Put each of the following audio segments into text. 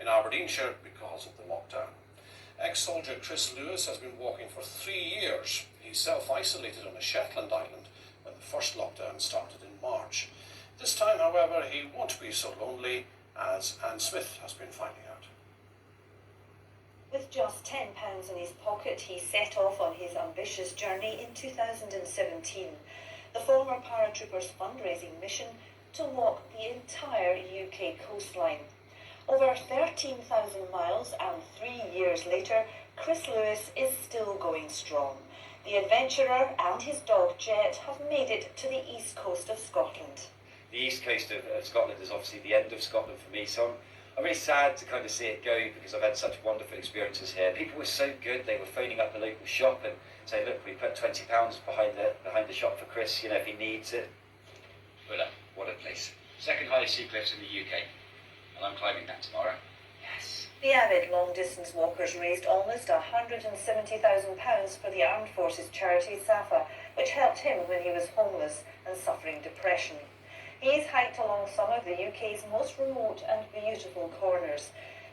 in Aberdeenshire because of the lockdown. Ex-soldier Chris Lewis has been walking for 3 years. He self-isolated on a Shetland island when the first lockdown started in March. This time, however, he won't be so lonely, as Anne Smith has been finding out. With just £10 in his pocket, he set off on his ambitious journey in 2017, the former paratroopers' fundraising mission to walk the entire UK coastline. Over 13,000 miles and 3 years later, Chris Lewis is still going strong. The adventurer and his dog Jet have made it to the east coast of Scotland. The east coast of Scotland is obviously the end of Scotland for me, so I'm really sad to kind of see it go because I've had such wonderful experiences here. People were so good, they were phoning up the local shop and saying, look, we put £20 behind the shop for Chris, you know, if he needs it. Well, what a place. Second highest sea cliffs in the UK, and I'm climbing that tomorrow. Yes. The avid long-distance walkers raised almost £170,000 for the Armed Forces charity SAFA, which helped him when he was homeless and suffering depression. He's hiked along some of the UK's most remote and beautiful corners,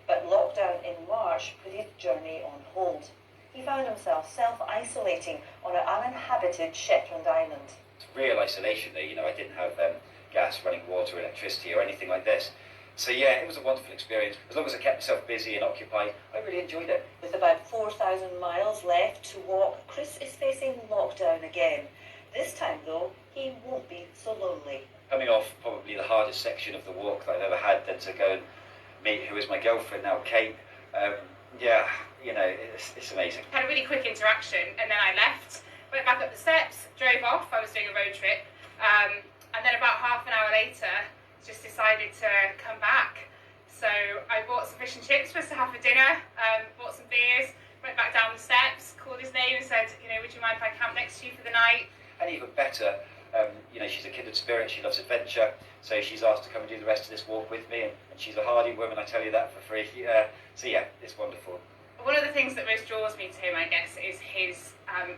but lockdown in March put his journey on hold. He found himself self-isolating on an uninhabited Shetland island. It's real isolation there, you know, I didn't have gas, running water, electricity or anything like this. So yeah, it was a wonderful experience. As long as I kept myself busy and occupied, I really enjoyed it. With about 4,000 miles left to walk, Chris is facing lockdown again. This time though, he won't be so lonely. Coming off probably the hardest section of the walk that I've ever had, then to go and meet who is my girlfriend now, Kate. Yeah, you know, it's amazing. Had a really quick interaction and then I left, went back up the steps, drove off. I was doing a road trip, and then about half an hour later, just decided to come back. So I bought some fish and chips for us to have for dinner, bought some beers, went back down the steps, called his name and said, you know, would you mind if I camp next to you for the night? And even better, you know, she's a kindred spirit, she loves adventure, so she's asked to come and do the rest of this walk with me, and she's a hardy woman, I tell you that for free. So yeah, it's wonderful. One of the things that most draws me to him, I guess, is his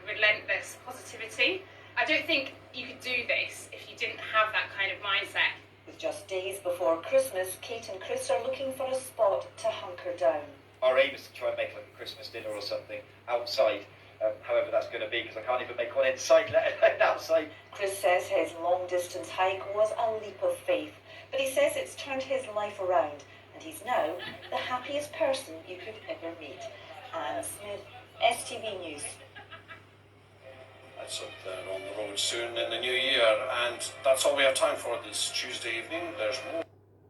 relentless positivity. I don't think you could do this if you didn't have that kind of mindset. With just days before Christmas, Kate and Chris are looking for a spot to hunker down. Our aim is to try and make like a Christmas dinner or something outside. However that's going to be, because I can't even make one inside, let alone outside. Chris says his long-distance hike was a leap of faith, but he says it's turned his life around, and he's now the happiest person you could ever meet. Anne Smith, STV News. That's up there on the road soon in the new year, and that's all we have time for this Tuesday evening. There's more